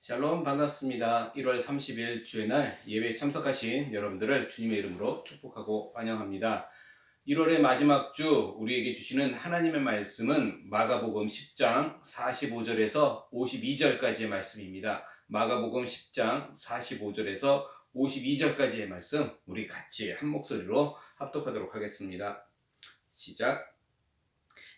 샬롬 반갑습니다. 1월 30일 주의 날 예배에 참석하신 여러분들을 주님의 이름으로 축복하고 환영합니다. 1월의 마지막 주 우리에게 주시는 하나님의 말씀은 마가복음 10장 45절에서 52절까지의 말씀입니다. 마가복음 10장 45절에서 52절까지의 말씀 우리 같이 한 목소리로 합독하도록 하겠습니다. 시작.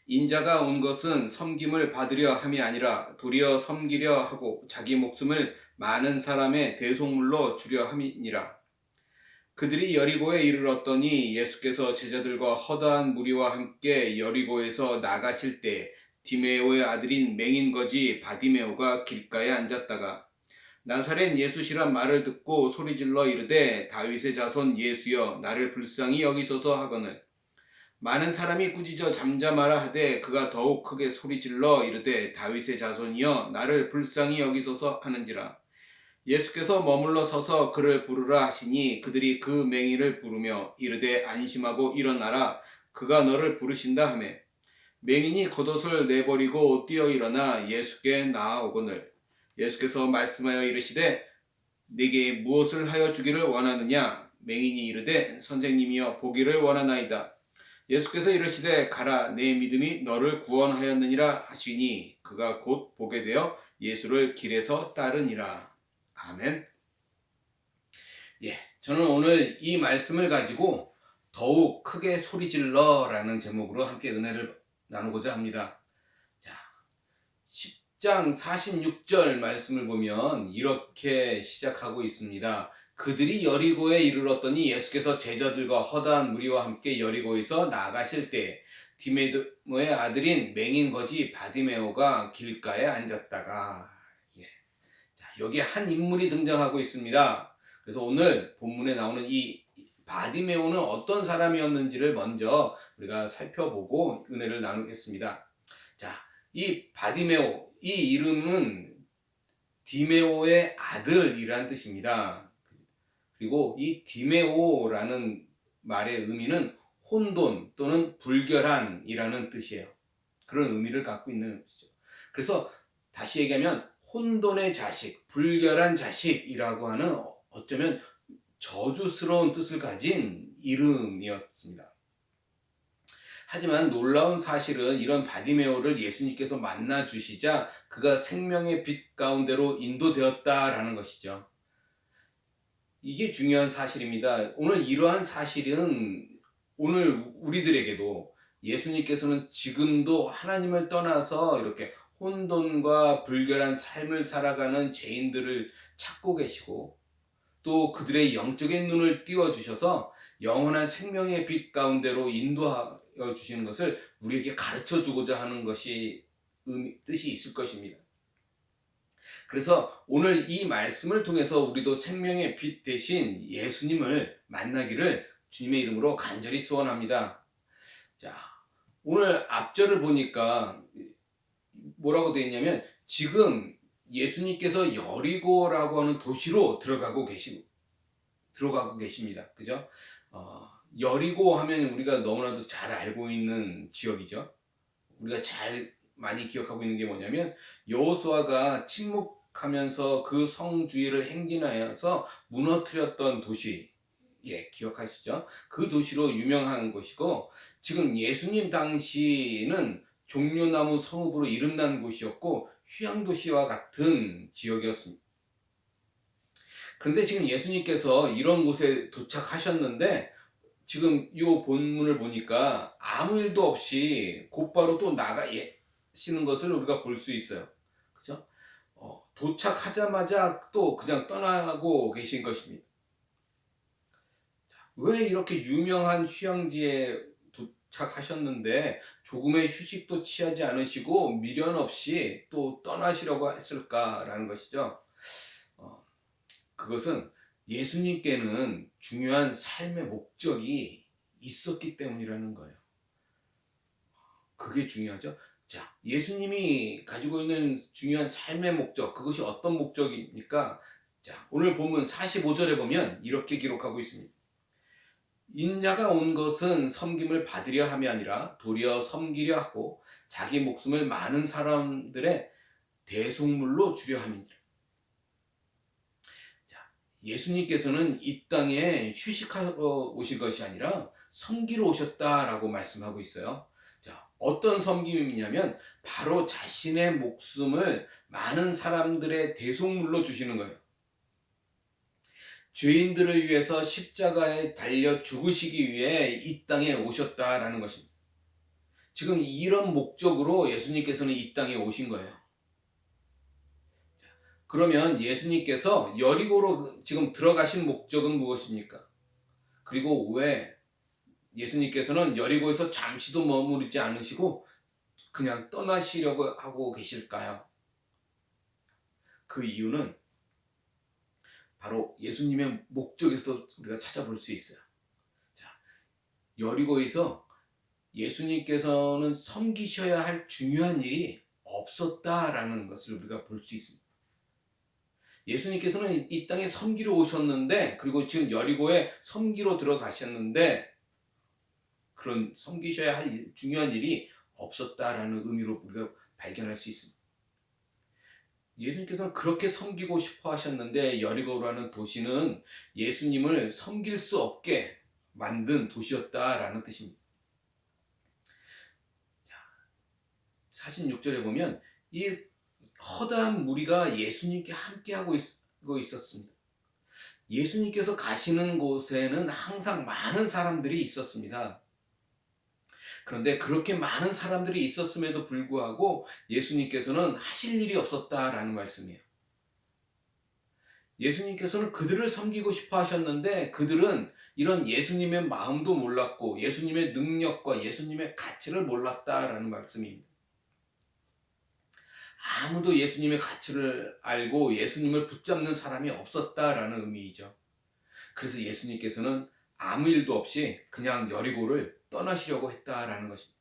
인자가 온 것은 섬김을 받으려 함이 아니라 도리어 섬기려 하고 자기 목숨을 많은 사람의 대속물로 주려 함이니라. 그들이 여리고에 이르렀더니 예수께서 제자들과 허다한 무리와 함께 여리고에서 나가실 때 디메오의 아들인 맹인거지 바디메오가 길가에 앉았다가 나사렛 예수시란 말을 듣고 소리질러 이르되 다윗의 자손 예수여 나를 불쌍히 여기소서 하거늘 많은 사람이 꾸짖어 잠잠하라 하되 그가 더욱 크게 소리질러 이르되 다윗의 자손이여 나를 불쌍히 여기소서 하는지라. 예수께서 머물러 서서 그를 부르라 하시니 그들이 그 맹인을 부르며 이르되 안심하고 일어나라 그가 너를 부르신다 하매 맹인이 겉옷을 내버리고 뛰어 일어나 예수께 나아오거늘 예수께서 말씀하여 이르시되 네게 무엇을 하여 주기를 원하느냐. 맹인이 이르되 선생님이여 보기를 원하나이다. 예수께서 이르시되 가라 내 믿음이 너를 구원하였느니라 하시니 그가 곧 보게 되어 예수를 길에서 따르니라. 아멘. 저는 오늘 이 말씀을 가지고 더욱 크게 소리질러라는 제목으로 함께 은혜를 나누고자 합니다. 자, 10장 46절 말씀을 보면 이렇게 시작하고 있습니다. 그들이 여리고에 이르렀더니 예수께서 제자들과 허다한 무리와 함께 여리고에서 나가실 때 디메오의 아들인 맹인거지 바디메오가 길가에 앉았다가 자, 여기 한 인물이 등장하고 있습니다. 그래서 오늘 본문에 나오는 이 바디메오는 어떤 사람이었는지를 먼저 우리가 살펴보고 은혜를 나누겠습니다. 자, 이 바디메오, 이 이름은 디메오의 아들이란 뜻입니다. 그리고 이 디메오라는 말의 의미는 혼돈 또는 불결한이라는 뜻이에요. 그런 의미를 갖고 있는 것이죠. 그래서 다시 얘기하면 혼돈의 자식, 불결한 자식이라고 하는 어쩌면 저주스러운 뜻을 가진 이름이었습니다. 하지만 놀라운 사실은 이런 바디메오를 예수님께서 만나 주시자 그가 생명의 빛 가운데로 인도되었다라는 것이죠. 이게 중요한 사실입니다. 오늘 이러한 사실은 오늘 우리들에게도 예수님께서는 지금도 하나님을 떠나서 이렇게 혼돈과 불결한 삶을 살아가는 죄인들을 찾고 계시고 또 그들의 영적인 눈을 띄워주셔서 영원한 생명의 빛 가운데로 인도하여 주시는 것을 우리에게 가르쳐 주고자 하는 것이 뜻이 있을 것입니다. 그래서 오늘 이 말씀을 통해서 우리도 생명의 빛 대신 예수님을 만나기를 주님의 이름으로 간절히 소원합니다. 자, 오늘 앞절을 보니까 뭐라고 되어 있냐면 지금 예수님께서 여리고라고 하는 도시로 들어가고 계십니다. 그죠? 여리고 하면 우리가 너무나도 잘 알고 있는 지역이죠. 우리가 많이 기억하고 있는 게 뭐냐면 여호수아가 침묵하면서 그 성 주위를 행진하여서 무너뜨렸던 도시, 기억하시죠? 그 도시로 유명한 곳이고 지금 예수님 당시는 종려나무 성읍으로 이름난 곳이었고 휴양도시와 같은 지역이었습니다. 그런데 지금 예수님께서 이런 곳에 도착하셨는데 지금 이 본문을 보니까 아무 일도 없이 곧바로 또 나가시는 것을 우리가 볼 수 있어요. 그죠? 도착하자마자 또 그냥 떠나고 계신 것입니다. 왜 이렇게 유명한 휴양지에 도착하셨는데 조금의 휴식도 취하지 않으시고 미련 없이 또 떠나시려고 했을까라는 것이죠. 그것은 예수님께는 중요한 삶의 목적이 있었기 때문이라는 거예요. 그게 중요하죠. 자, 예수님이 가지고 있는 중요한 삶의 목적, 그것이 어떤 목적입니까? 자, 오늘 본문 45절에 보면 이렇게 기록하고 있습니다. 인자가 온 것은 섬김을 받으려 함이 아니라 도리어 섬기려 하고 자기 목숨을 많은 사람들의 대속물로 주려 함이니라. 예수님께서는 이 땅에 휴식하러 오신 것이 아니라 섬기러 오셨다라고 말씀하고 있어요. 자, 어떤 섬김이냐면 바로 자신의 목숨을 많은 사람들의 대속물로 주시는 거예요. 죄인들을 위해서 십자가에 달려 죽으시기 위해 이 땅에 오셨다라는 것입니다. 지금 이런 목적으로 예수님께서는 이 땅에 오신 거예요. 그러면 예수님께서 여리고로 지금 들어가신 목적은 무엇입니까? 그리고 왜 예수님께서는 여리고에서 잠시도 머무르지 않으시고 그냥 떠나시려고 하고 계실까요? 그 이유는 바로 예수님의 목적에서도 우리가 찾아볼 수 있어요. 자, 여리고에서 예수님께서는 섬기셔야 할 중요한 일이 없었다라는 것을 우리가 볼 수 있습니다. 예수님께서는 이 땅에 섬기러 오셨는데, 그리고 지금 여리고에 섬기러 들어가셨는데 그런 섬기셔야 할 중요한 일이 없었다라는 의미로 우리가 발견할 수 있습니다. 예수님께서는 그렇게 섬기고 싶어 하셨는데 여리고라는 도시는 예수님을 섬길 수 없게 만든 도시였다라는 뜻입니다. 46절에 보면 이 허다한 무리가 예수님께 함께하고 있었습니다. 예수님께서 가시는 곳에는 항상 많은 사람들이 있었습니다. 그런데 그렇게 많은 사람들이 있었음에도 불구하고 예수님께서는 하실 일이 없었다라는 말씀이에요. 예수님께서는 그들을 섬기고 싶어 하셨는데 그들은 이런 예수님의 마음도 몰랐고 예수님의 능력과 예수님의 가치를 몰랐다라는 말씀입니다. 아무도 예수님의 가치를 알고 예수님을 붙잡는 사람이 없었다라는 의미이죠. 그래서 예수님께서는 아무 일도 없이 그냥 여리고를 떠나시려고 했다라는 것입니다.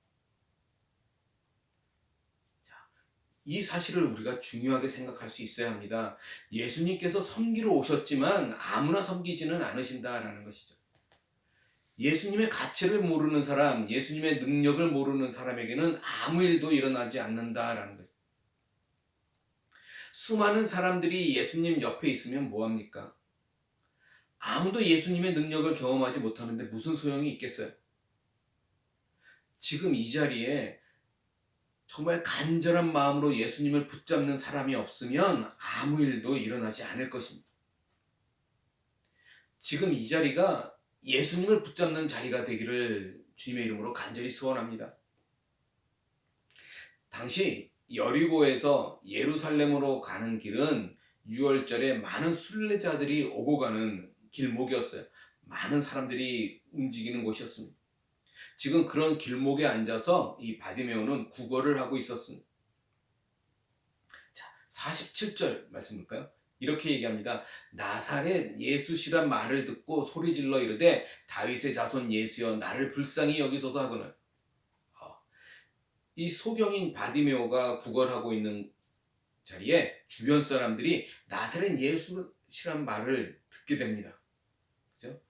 이 사실을 우리가 중요하게 생각할 수 있어야 합니다. 예수님께서 섬기러 오셨지만 아무나 섬기지는 않으신다라는 것이죠. 예수님의 가치를 모르는 사람, 예수님의 능력을 모르는 사람에게는 아무 일도 일어나지 않는다라는 거죠. 수많은 사람들이 예수님 옆에 있으면 뭐합니까? 아무도 예수님의 능력을 경험하지 못하는데 무슨 소용이 있겠어요? 지금 이 자리에 정말 간절한 마음으로 예수님을 붙잡는 사람이 없으면 아무 일도 일어나지 않을 것입니다. 지금 이 자리가 예수님을 붙잡는 자리가 되기를 주님의 이름으로 간절히 소원합니다. 당시 여리고에서 예루살렘으로 가는 길은 6월절에 많은 순례자들이 오고 가는 길목이었어요. 많은 사람들이 움직이는 곳이었습니다. 지금 그런 길목에 앉아서 이 바디메오는 구걸을 하고 있었습니다. 자, 47절 말씀 볼까요? 이렇게 얘기합니다. 나사렛 예수시란 말을 듣고 소리질러 이르되 다윗의 자손 예수여 나를 불쌍히 여기소서 하거늘. 이 소경인 바디메오가 구걸하고 있는 자리에 주변 사람들이 나사렛 예수시란 말을 듣게 됩니다. 그죠?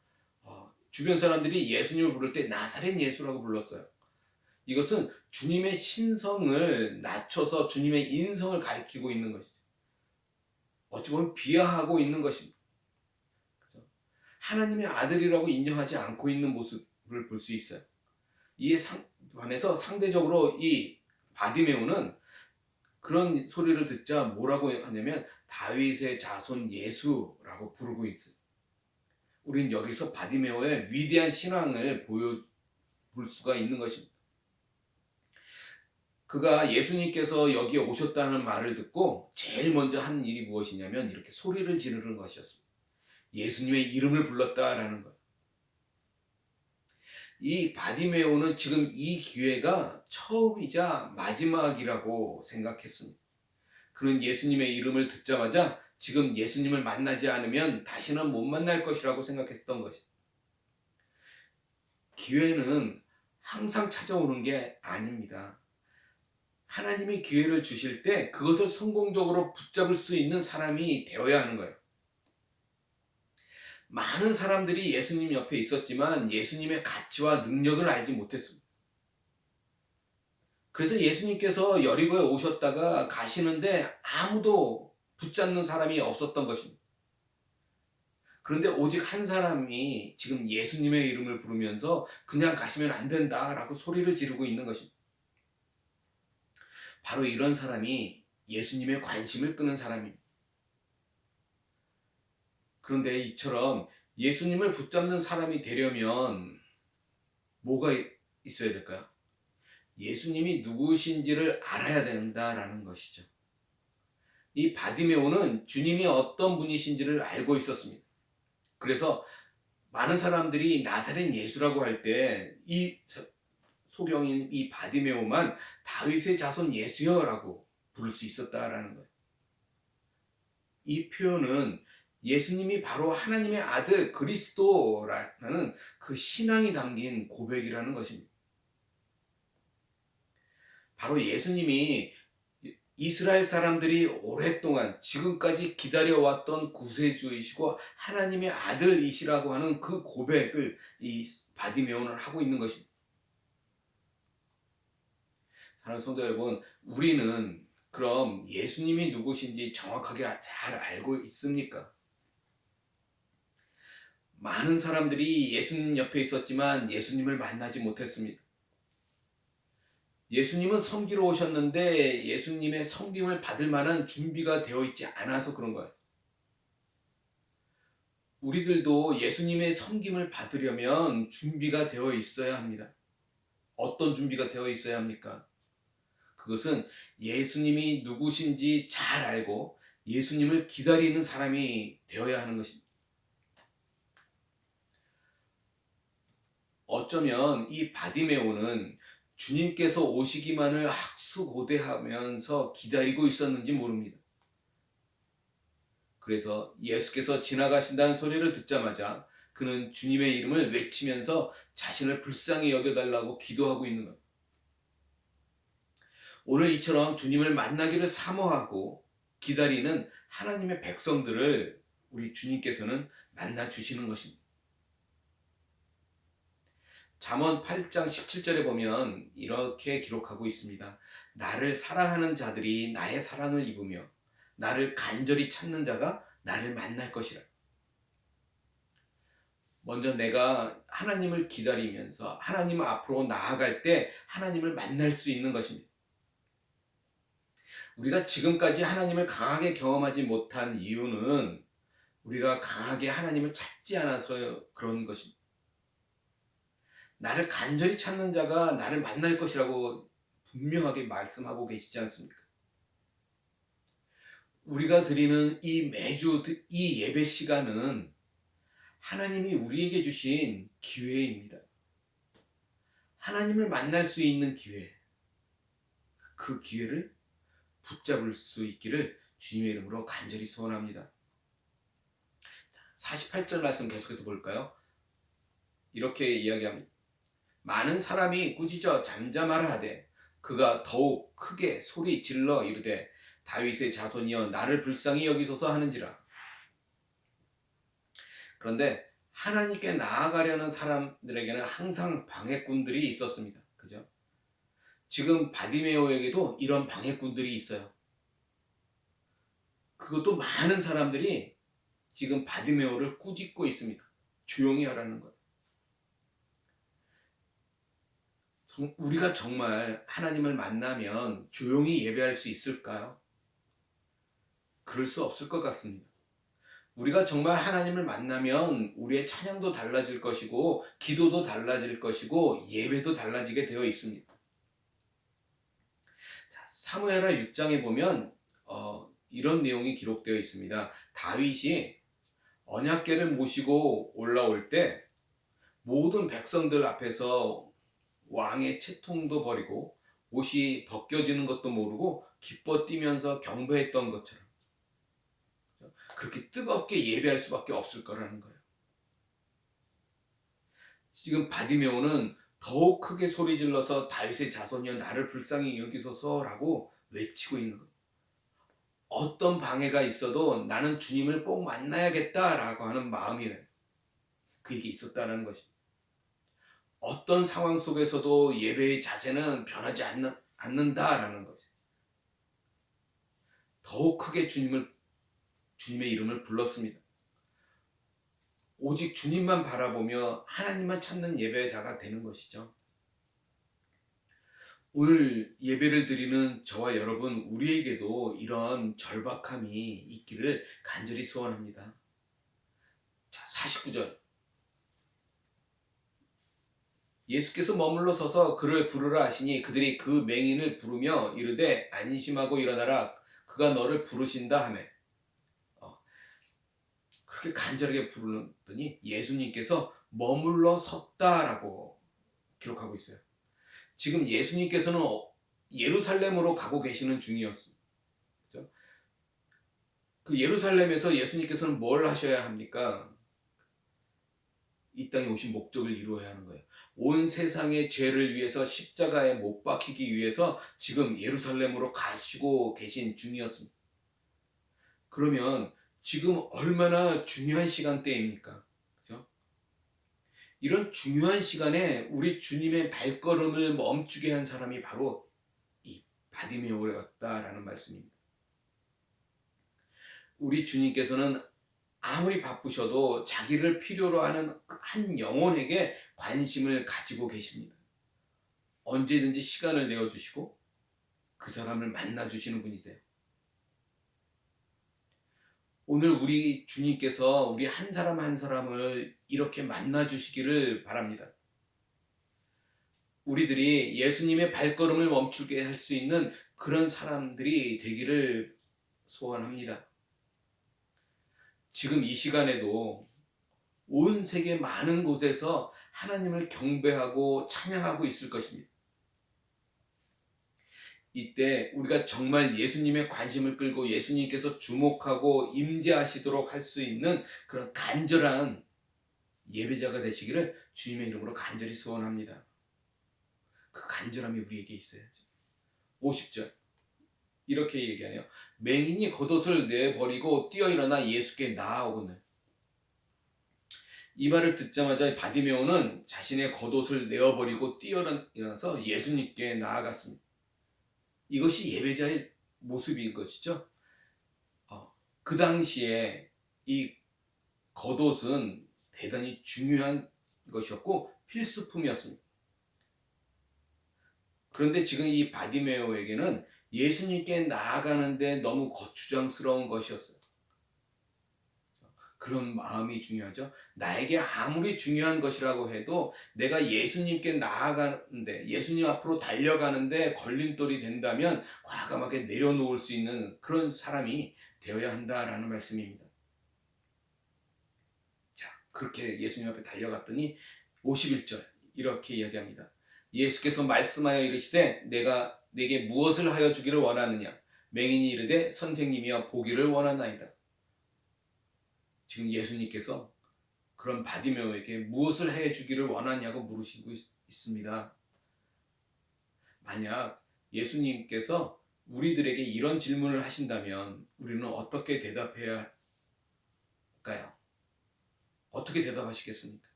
주변 사람들이 예수님을 부를 때 나사렛 예수라고 불렀어요. 이것은 주님의 신성을 낮춰서 주님의 인성을 가리키고 있는 것이죠. 어찌 보면 비하하고 있는 것입니다. 그죠? 하나님의 아들이라고 인정하지 않고 있는 모습을 볼 수 있어요. 이에 반해서 상대적으로 이 바디메오는 그런 소리를 듣자 뭐라고 하냐면 다윗의 자손 예수라고 부르고 있어요. 우리는 여기서 바디메오의 위대한 신앙을 보여볼 수가 있는 것입니다. 그가 예수님께서 여기에 오셨다는 말을 듣고 제일 먼저 한 일이 무엇이냐면 이렇게 소리를 지르는 것이었습니다. 예수님의 이름을 불렀다라는 것. 이 바디메오는 지금 이 기회가 처음이자 마지막이라고 생각했습니다. 그는 예수님의 이름을 듣자마자 지금 예수님을 만나지 않으면 다시는 못 만날 것이라고 생각했던 것입니다. 기회는 항상 찾아오는 게 아닙니다. 하나님이 기회를 주실 때 그것을 성공적으로 붙잡을 수 있는 사람이 되어야 하는 거예요. 많은 사람들이 예수님 옆에 있었지만 예수님의 가치와 능력을 알지 못했습니다. 그래서 예수님께서 여리고에 오셨다가 가시는데 아무도 붙잡는 사람이 없었던 것입니다. 그런데 오직 한 사람이 지금 예수님의 이름을 부르면서 그냥 가시면 안 된다라고 소리를 지르고 있는 것입니다. 바로 이런 사람이 예수님의 관심을 끄는 사람입니다. 그런데 이처럼 예수님을 붙잡는 사람이 되려면 뭐가 있어야 될까요? 예수님이 누구신지를 알아야 된다라는 것이죠. 이 바디메오는 주님이 어떤 분이신지를 알고 있었습니다. 그래서 많은 사람들이 나사렛 예수라고 할 때 이 소경인 이 바디메오만 다윗의 자손 예수여라고 부를 수 있었다라는 거예요. 이 표현은 예수님이 바로 하나님의 아들 그리스도라는 그 신앙이 담긴 고백이라는 것입니다. 바로 예수님이 이스라엘 사람들이 오랫동안 지금까지 기다려왔던 구세주이시고 하나님의 아들이시라고 하는 그 고백을 이 바디메오는 하고 있는 것입니다. 사랑하는 성도 여러분, 우리는 그럼 예수님이 누구신지 정확하게 잘 알고 있습니까? 많은 사람들이 예수님 옆에 있었지만 예수님을 만나지 못했습니다. 예수님은 섬기러 오셨는데 예수님의 섬김을 받을 만한 준비가 되어 있지 않아서 그런 거예요. 우리들도 예수님의 섬김을 받으려면 준비가 되어 있어야 합니다. 어떤 준비가 되어 있어야 합니까? 그것은 예수님이 누구신지 잘 알고 예수님을 기다리는 사람이 되어야 하는 것입니다. 어쩌면 이 바디메오는 주님께서 오시기만을 학수고대하면서 기다리고 있었는지 모릅니다. 그래서 예수께서 지나가신다는 소리를 듣자마자 그는 주님의 이름을 외치면서 자신을 불쌍히 여겨달라고 기도하고 있는 겁니다. 오늘 이처럼 주님을 만나기를 사모하고 기다리는 하나님의 백성들을 우리 주님께서는 만나 주시는 것입니다. 잠언 8장 17절에 보면 이렇게 기록하고 있습니다. 나를 사랑하는 자들이 나의 사랑을 입으며 나를 간절히 찾는 자가 나를 만날 것이라. 먼저 내가 하나님을 기다리면서 하나님 앞으로 나아갈 때 하나님을 만날 수 있는 것입니다. 우리가 지금까지 하나님을 강하게 경험하지 못한 이유는 우리가 강하게 하나님을 찾지 않아서 그런 것입니다. 나를 간절히 찾는 자가 나를 만날 것이라고 분명하게 말씀하고 계시지 않습니까? 우리가 드리는 이 매주 이 예배 시간은 하나님이 우리에게 주신 기회입니다. 하나님을 만날 수 있는 기회. 그 기회를 붙잡을 수 있기를 주님의 이름으로 간절히 소원합니다. 48절 말씀 계속해서 볼까요? 이렇게 이야기합니다. 많은 사람이 꾸짖어 잠잠하라 하되 그가 더욱 크게 소리 질러 이르되 다윗의 자손이여 나를 불쌍히 여기소서 하는지라. 그런데 하나님께 나아가려는 사람들에게는 항상 방해꾼들이 있었습니다. 그죠? 지금 바디메오에게도 이런 방해꾼들이 있어요. 그것도 많은 사람들이 지금 바디메오를 꾸짖고 있습니다. 조용히 하라는 거예요. 우리가 정말 하나님을 만나면 조용히 예배할 수 있을까요? 그럴 수 없을 것 같습니다. 우리가 정말 하나님을 만나면 우리의 찬양도 달라질 것이고 기도도 달라질 것이고 예배도 달라지게 되어 있습니다. 사무엘하 6장에 보면 이런 내용이 기록되어 있습니다. 다윗이 언약궤를 모시고 올라올 때 모든 백성들 앞에서 왕의 채통도 버리고 옷이 벗겨지는 것도 모르고 기뻐 뛰면서 경배했던 것처럼 그렇게 뜨겁게 예배할 수밖에 없을 거라는 거예요. 지금 바디메오는 더욱 크게 소리 질러서 다윗의 자손이여 나를 불쌍히 여기소서라고 외치고 있는 거예요. 어떤 방해가 있어도 나는 주님을 꼭 만나야겠다라고 하는 마음이 그에게 있었다는 것입니다. 어떤 상황 속에서도 예배의 자세는 변하지 않는다라는 거죠. 더욱 크게 주님의 이름을 불렀습니다. 오직 주님만 바라보며 하나님만 찾는 예배자가 되는 것이죠. 오늘 예배를 드리는 저와 여러분, 우리에게도 이런 절박함이 있기를 간절히 소원합니다. 자, 49절. 예수께서 머물러 서서 그를 부르라 하시니 그들이 그 맹인을 부르며 이르되 안심하고 일어나라, 그가 너를 부르신다 하매. 그렇게 간절하게 부르더니 예수님께서 머물러 섰다라고 기록하고 있어요. 지금 예수님께서는 예루살렘으로 가고 계시는 중이었습니다. 그렇죠? 그 예루살렘에서 예수님께서는 뭘 하셔야 합니까? 이 땅에 오신 목적을 이루어야 하는 거예요. 온 세상의 죄를 위해서 십자가에 못 박히기 위해서 지금 예루살렘으로 가시고 계신 중이었습니다. 그러면 지금 얼마나 중요한 시간대입니까? 그죠? 이런 중요한 시간에 우리 주님의 발걸음을 멈추게 한 사람이 바로 이 바디메오였다라는 말씀입니다. 우리 주님께서는 아무리 바쁘셔도 자기를 필요로 하는 한 영혼에게 관심을 가지고 계십니다. 언제든지 시간을 내어주시고 그 사람을 만나주시는 분이세요. 오늘 우리 주님께서 우리 한 사람 한 사람을 이렇게 만나주시기를 바랍니다. 우리들이 예수님의 발걸음을 멈추게 할 수 있는 그런 사람들이 되기를 소원합니다. 지금 이 시간에도 온 세계 많은 곳에서 하나님을 경배하고 찬양하고 있을 것입니다. 이때 우리가 정말 예수님의 관심을 끌고 예수님께서 주목하고 임재하시도록 할 수 있는 그런 간절한 예배자가 되시기를 주님의 이름으로 간절히 소원합니다. 그 간절함이 우리에게 있어야죠. 50절 이렇게 얘기하네요. 맹인이 겉옷을 내버리고 뛰어 일어나 예수께 나아오거늘. 이 말을 듣자마자 바디메오는 자신의 겉옷을 내어버리고 뛰어 일어나서 예수님께 나아갔습니다. 이것이 예배자의 모습인 것이죠. 그 당시에 이 겉옷은 대단히 중요한 것이었고 필수품이었습니다. 그런데 지금 이 바디메오에게는 예수님께 나아가는데 너무 거추장스러운 것이었어요. 그런 마음이 중요하죠. 나에게 아무리 중요한 것이라고 해도 내가 예수님께 나아가는데, 예수님 앞으로 달려가는데 걸림돌이 된다면 과감하게 내려놓을 수 있는 그런 사람이 되어야 한다라는 말씀입니다. 자, 그렇게 예수님 앞에 달려갔더니 51절 이렇게 이야기합니다. 예수께서 말씀하여 이르시되 내가 내게 무엇을 하여 주기를 원하느냐? 맹인이 이르되 선생님이여 보기를 원하나이다. 지금 예수님께서 그런 바디메오에게 무엇을 해주기를 원하냐고 물으시고 있습니다. 만약 예수님께서 우리들에게 이런 질문을 하신다면 우리는 어떻게 대답해야 할까요? 어떻게 대답하시겠습니까?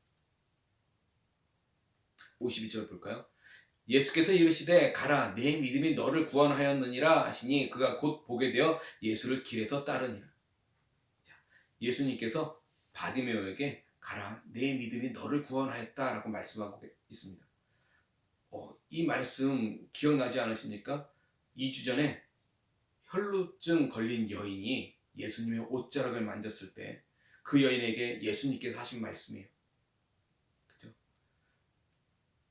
52절 볼까요? 예수께서 이르시되 가라 내 믿음이 너를 구원하였느니라 하시니 그가 곧 보게 되어 예수를 길에서 따르니라. 예수님께서 바디메오에게 가라 내 믿음이 너를 구원하였다라고 말씀하고 있습니다. 이 말씀 기억나지 않으십니까? 2주 전에 혈루증 걸린 여인이 예수님의 옷자락을 만졌을 때 그 여인에게 예수님께서 하신 말씀이에요. 그죠?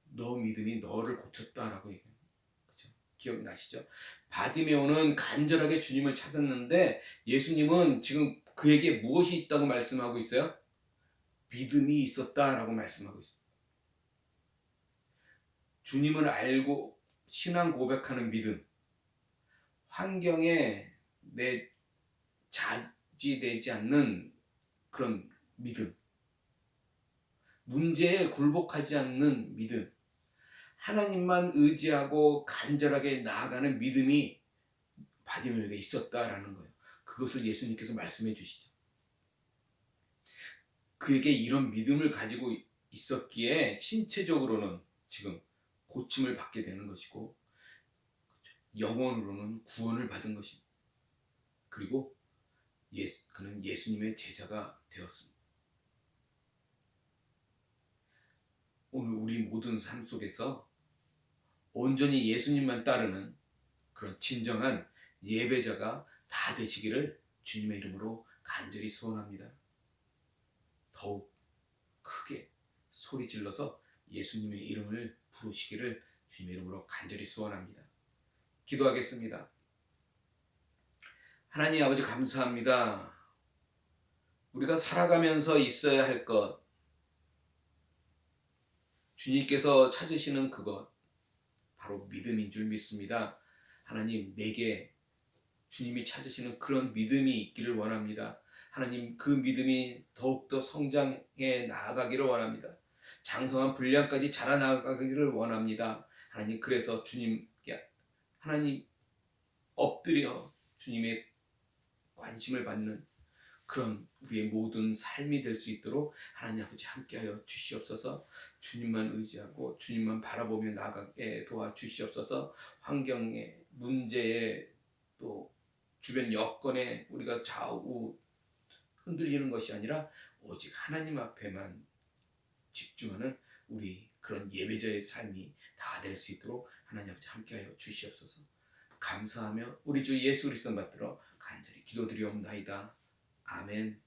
너 믿음이 너를 고쳤다라고 얘기합니다. 그죠? 기억나시죠? 바디메오는 간절하게 주님을 찾았는데 예수님은 지금 그에게 무엇이 있다고 말씀하고 있어요? 믿음이 있었다라고 말씀하고 있습니다. 주님을 알고 신앙 고백하는 믿음, 환경에 내 자지되지 않는 그런 믿음, 문제에 굴복하지 않는 믿음, 하나님만 의지하고 간절하게 나아가는 믿음이 바디메오에게 있었다라는 거예요. 그것을 예수님께서 말씀해 주시죠. 그에게 이런 믿음을 가지고 있었기에 신체적으로는 지금 고침을 받게 되는 것이고 영혼으로는 구원을 받은 것입니다. 그리고 그는 예수님의 제자가 되었습니다. 오늘 우리 모든 삶 속에서 온전히 예수님만 따르는 그런 진정한 예배자가 다 되시기를 주님의 이름으로 간절히 소원합니다. 더욱 크게 소리 질러서 예수님의 이름을 부르시기를 주님의 이름으로 간절히 소원합니다. 기도하겠습니다. 하나님 아버지 감사합니다. 우리가 살아가면서 있어야 할 것, 주님께서 찾으시는 그것, 바로 믿음인 줄 믿습니다. 하나님, 내게 주님이 찾으시는 그런 믿음이 있기를 원합니다. 하나님, 그 믿음이 더욱더 성장해 나아가기를 원합니다. 장성한 분량까지 자라나가기를 원합니다. 하나님, 그래서 주님께 하나님 엎드려 주님의 관심을 받는 그런 우리의 모든 삶이 될 수 있도록 하나님 아버지 함께하여 주시옵소서. 주님만 의지하고 주님만 바라보며 나가게 도와주시옵소서. 환경에, 문제에, 또 주변 여건에 우리가 좌우 흔들리는 것이 아니라 오직 하나님 앞에만 집중하는 우리 그런 예배자의 삶이 다 될 수 있도록 하나님 아버지 함께하여 주시옵소서. 감사하며 우리 주 예수 그리스도 받들어 간절히 기도드리옵나이다. 아멘.